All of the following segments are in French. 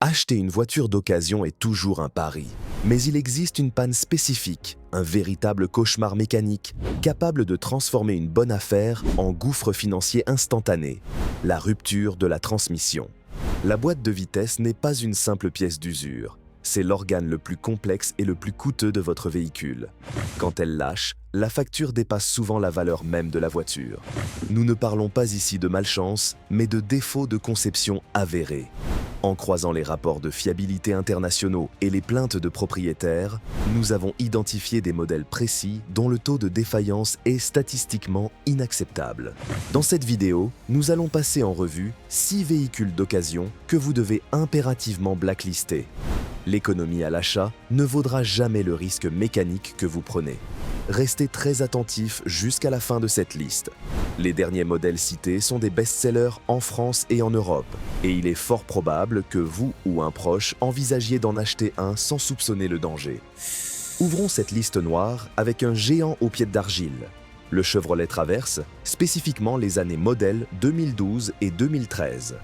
Acheter une voiture d'occasion est toujours un pari. Mais il existe une panne spécifique, un véritable cauchemar mécanique, capable de transformer une bonne affaire en gouffre financier instantané, la rupture de la transmission. La boîte de vitesse n'est pas une simple pièce d'usure, c'est l'organe le plus complexe et le plus coûteux de votre véhicule. Quand elle lâche, la facture dépasse souvent la valeur même de la voiture. Nous ne parlons pas ici de malchance, mais de défaut de conception avéré. En croisant les rapports de fiabilité internationaux et les plaintes de propriétaires, nous avons identifié des modèles précis dont le taux de défaillance est statistiquement inacceptable. Dans cette vidéo, nous allons passer en revue 6 véhicules d'occasion que vous devez impérativement blacklister. L'économie à l'achat ne vaudra jamais le risque mécanique que vous prenez. Restez très attentifs jusqu'à la fin de cette liste. Les derniers modèles cités sont des best-sellers en France et en Europe, et il est fort probable que vous ou un proche envisagiez d'en acheter un sans soupçonner le danger. Ouvrons cette liste noire avec un géant aux pieds d'argile, le Chevrolet Traverse, spécifiquement les années modèles 2012 et 2013.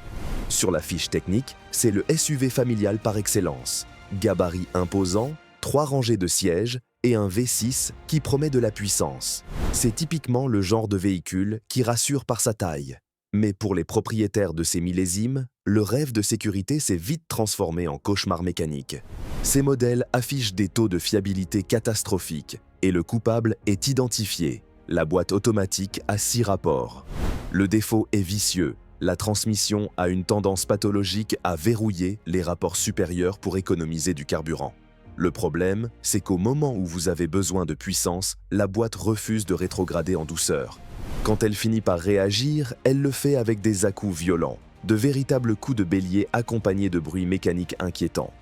Sur la fiche technique, c'est le SUV familial par excellence. Gabarit imposant, 3 rangées de sièges et un V6 qui promet de la puissance. C'est typiquement le genre de véhicule qui rassure par sa taille. Mais pour les propriétaires de ces millésimes, le rêve de sécurité s'est vite transformé en cauchemar mécanique. Ces modèles affichent des taux de fiabilité catastrophiques et le coupable est identifié. La boîte automatique a 6 rapports. Le défaut est vicieux. La transmission a une tendance pathologique à verrouiller les rapports supérieurs pour économiser du carburant. Le problème, c'est qu'au moment où vous avez besoin de puissance, la boîte refuse de rétrograder en douceur. Quand elle finit par réagir, elle le fait avec des à-coups violents, de véritables coups de bélier accompagnés de bruits mécaniques inquiétants.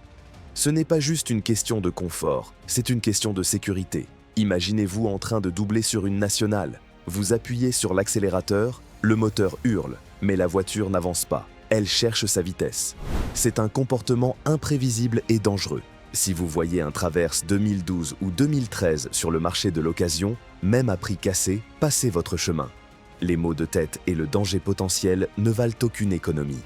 Ce n'est pas juste une question de confort, c'est une question de sécurité. Imaginez-vous en train de doubler sur une nationale. Vous appuyez sur l'accélérateur, le moteur hurle, mais la voiture n'avance pas. Elle cherche sa vitesse. C'est un comportement imprévisible et dangereux. Si vous voyez un Traverse 2012 ou 2013 sur le marché de l'occasion, même à prix cassé, passez votre chemin. Les maux de tête et le danger potentiel ne valent aucune économie.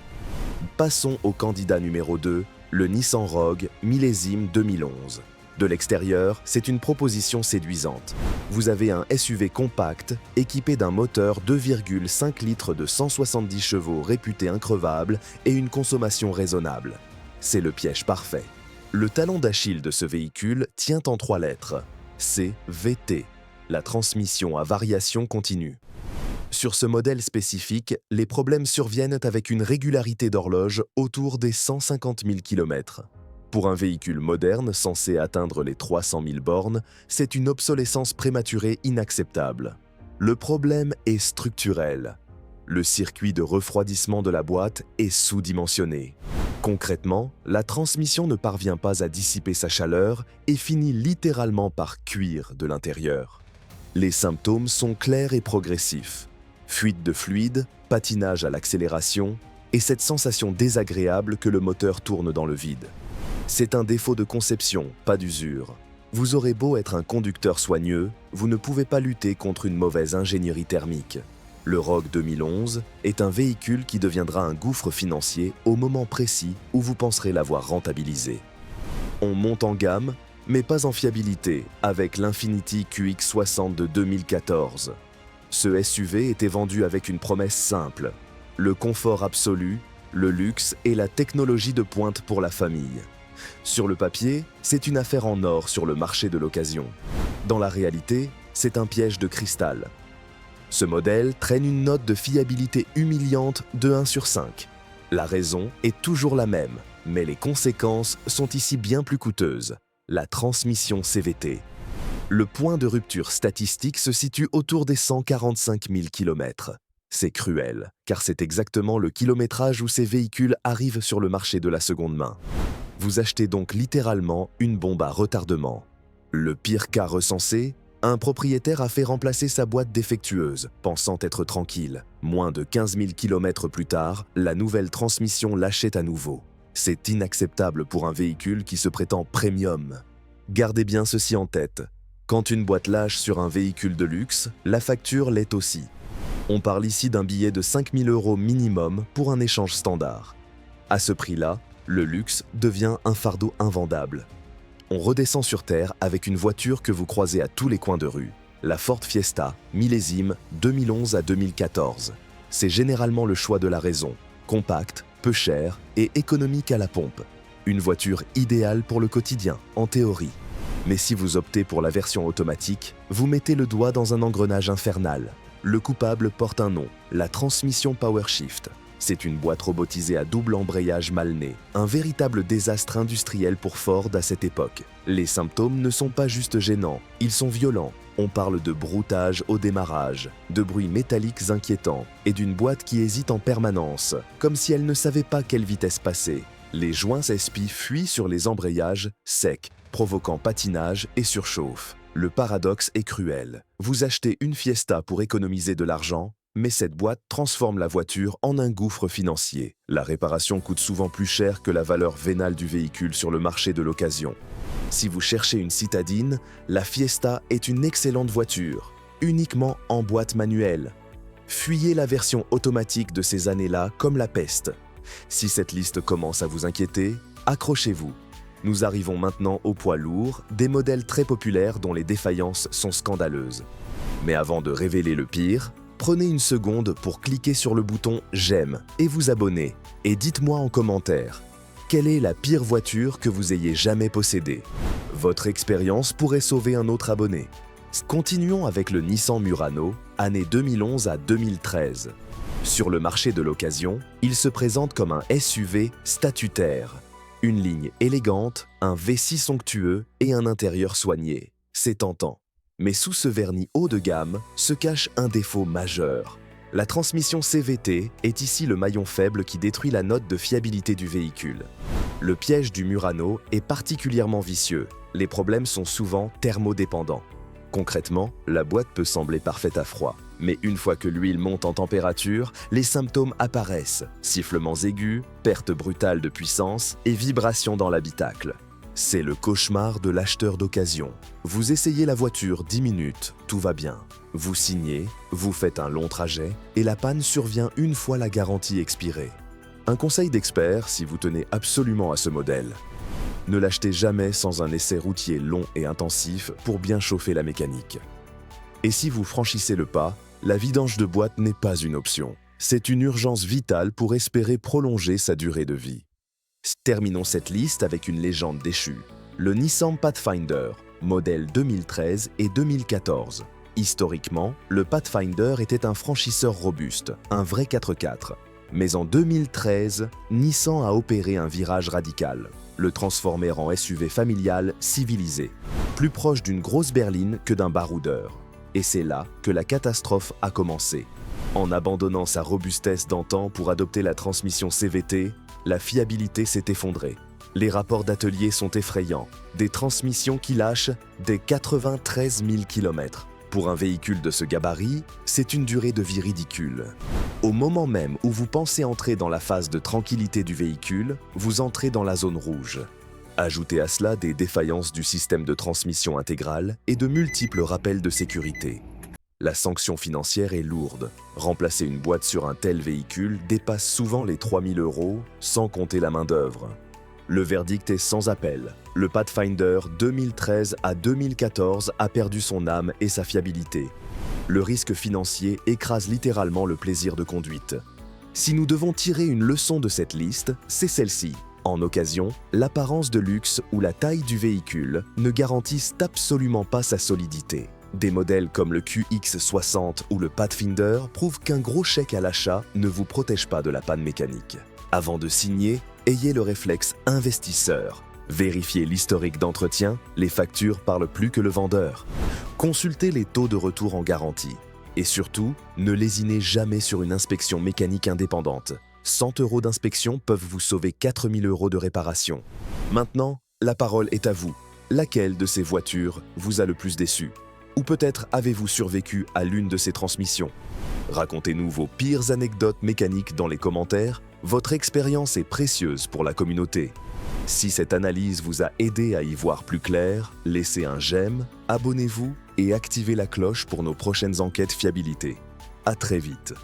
Passons au candidat numéro 2, le Nissan Rogue millésime 2011. De l'extérieur, c'est une proposition séduisante. Vous avez un SUV compact, équipé d'un moteur 2,5 litres de 170 chevaux réputé increvable et une consommation raisonnable. C'est le piège parfait. Le talon d'Achille de ce véhicule tient en 3 lettres. CVT, la transmission à variation continue. Sur ce modèle spécifique, les problèmes surviennent avec une régularité d'horloge autour des 150 000 km. Pour un véhicule moderne censé atteindre les 300 000 bornes, c'est une obsolescence prématurée inacceptable. Le problème est structurel. Le circuit de refroidissement de la boîte est sous-dimensionné. Concrètement, la transmission ne parvient pas à dissiper sa chaleur et finit littéralement par cuire de l'intérieur. Les symptômes sont clairs et progressifs. Fuite de fluide, patinage à l'accélération et cette sensation désagréable que le moteur tourne dans le vide. C'est un défaut de conception, pas d'usure. Vous aurez beau être un conducteur soigneux, vous ne pouvez pas lutter contre une mauvaise ingénierie thermique. Le Rogue 2011 est un véhicule qui deviendra un gouffre financier au moment précis où vous penserez l'avoir rentabilisé. On monte en gamme, mais pas en fiabilité, avec l'Infiniti QX60 de 2014. Ce SUV était vendu avec une promesse simple, le confort absolu, le luxe et la technologie de pointe pour la famille. Sur le papier, c'est une affaire en or sur le marché de l'occasion. Dans la réalité, c'est un piège de cristal. Ce modèle traîne une note de fiabilité humiliante de 1 sur 5. La raison est toujours la même, mais les conséquences sont ici bien plus coûteuses. La transmission CVT. Le point de rupture statistique se situe autour des 145 000 km. C'est cruel, car c'est exactement le kilométrage où ces véhicules arrivent sur le marché de la seconde main. Vous achetez donc littéralement une bombe à retardement. Le pire cas recensé, un propriétaire a fait remplacer sa boîte défectueuse, pensant être tranquille. Moins de 15 000 km plus tard, la nouvelle transmission lâchait à nouveau. C'est inacceptable pour un véhicule qui se prétend premium. Gardez bien ceci en tête. Quand une boîte lâche sur un véhicule de luxe, la facture l'est aussi. On parle ici d'un billet de 5 000 € minimum pour un échange standard. À ce prix-là, le luxe devient un fardeau invendable. On redescend sur Terre avec une voiture que vous croisez à tous les coins de rue, la Ford Fiesta, millésime 2011 à 2014. C'est généralement le choix de la raison, compacte, peu chère et économique à la pompe. Une voiture idéale pour le quotidien, en théorie. Mais si vous optez pour la version automatique, vous mettez le doigt dans un engrenage infernal. Le coupable porte un nom, la transmission PowerShift. C'est une boîte robotisée à double embrayage mal né, un véritable désastre industriel pour Ford à cette époque. Les symptômes ne sont pas juste gênants, ils sont violents. On parle de broutage au démarrage, de bruits métalliques inquiétants et d'une boîte qui hésite en permanence, comme si elle ne savait pas quelle vitesse passer. Les joints SPI fuient sur les embrayages secs, provoquant patinage et surchauffe. Le paradoxe est cruel. Vous achetez une Fiesta pour économiser de l'argent, mais cette boîte transforme la voiture en un gouffre financier. La réparation coûte souvent plus cher que la valeur vénale du véhicule sur le marché de l'occasion. Si vous cherchez une citadine, la Fiesta est une excellente voiture, uniquement en boîte manuelle. Fuyez la version automatique de ces années-là comme la peste. Si cette liste commence à vous inquiéter, accrochez-vous. Nous arrivons maintenant au poids lourd, des modèles très populaires dont les défaillances sont scandaleuses. Mais avant de révéler le pire, prenez une seconde pour cliquer sur le bouton « J'aime » et vous abonner. Et dites-moi en commentaire, quelle est la pire voiture que vous ayez jamais possédée? Votre expérience pourrait sauver un autre abonné. Continuons avec le Nissan Murano, années 2011 à 2013. Sur le marché de l'occasion, il se présente comme un SUV statutaire. Une ligne élégante, un V6 somptueux et un intérieur soigné. C'est tentant. Mais sous ce vernis haut de gamme se cache un défaut majeur. La transmission CVT est ici le maillon faible qui détruit la note de fiabilité du véhicule. Le piège du Murano est particulièrement vicieux. Les problèmes sont souvent thermodépendants. Concrètement, la boîte peut sembler parfaite à froid. Mais une fois que l'huile monte en température, les symptômes apparaissent. Sifflements aigus, perte brutale de puissance et vibrations dans l'habitacle. C'est le cauchemar de l'acheteur d'occasion. Vous essayez la voiture 10 minutes, tout va bien. Vous signez, vous faites un long trajet et la panne survient une fois la garantie expirée. Un conseil d'expert si vous tenez absolument à ce modèle. Ne l'achetez jamais sans un essai routier long et intensif pour bien chauffer la mécanique. Et si vous franchissez le pas, la vidange de boîte n'est pas une option. C'est une urgence vitale pour espérer prolonger sa durée de vie. Terminons cette liste avec une légende déchue. Le Nissan Pathfinder, modèle 2013 et 2014. Historiquement, le Pathfinder était un franchisseur robuste, un vrai 4x4. Mais en 2013, Nissan a opéré un virage radical, le transformer en SUV familial civilisé, plus proche d'une grosse berline que d'un baroudeur. Et c'est là que la catastrophe a commencé. En abandonnant sa robustesse d'antan pour adopter la transmission CVT, la fiabilité s'est effondrée. Les rapports d'atelier sont effrayants, des transmissions qui lâchent des 93 000 km. Pour un véhicule de ce gabarit, c'est une durée de vie ridicule. Au moment même où vous pensez entrer dans la phase de tranquillité du véhicule, vous entrez dans la zone rouge. Ajoutez à cela des défaillances du système de transmission intégrale et de multiples rappels de sécurité. La sanction financière est lourde. Remplacer une boîte sur un tel véhicule dépasse souvent les 3 000 €, sans compter la main-d'œuvre. Le verdict est sans appel. Le Pathfinder 2013 à 2014 a perdu son âme et sa fiabilité. Le risque financier écrase littéralement le plaisir de conduite. Si nous devons tirer une leçon de cette liste, c'est celle-ci. En occasion, l'apparence de luxe ou la taille du véhicule ne garantissent absolument pas sa solidité. Des modèles comme le QX60 ou le Pathfinder prouvent qu'un gros chèque à l'achat ne vous protège pas de la panne mécanique. Avant de signer, ayez le réflexe investisseur. Vérifiez l'historique d'entretien, les factures parlent plus que le vendeur. Consultez les taux de retour en garantie. Et surtout, ne lésinez jamais sur une inspection mécanique indépendante. 100 € d'inspection peuvent vous sauver 4 000 € de réparation. Maintenant, la parole est à vous. Laquelle de ces voitures vous a le plus déçu? Ou peut-être avez-vous survécu à l'une de ces transmissions? Racontez-nous vos pires anecdotes mécaniques dans les commentaires. Votre expérience est précieuse pour la communauté. Si cette analyse vous a aidé à y voir plus clair, laissez un j'aime, abonnez-vous et activez la cloche pour nos prochaines enquêtes fiabilité. À très vite.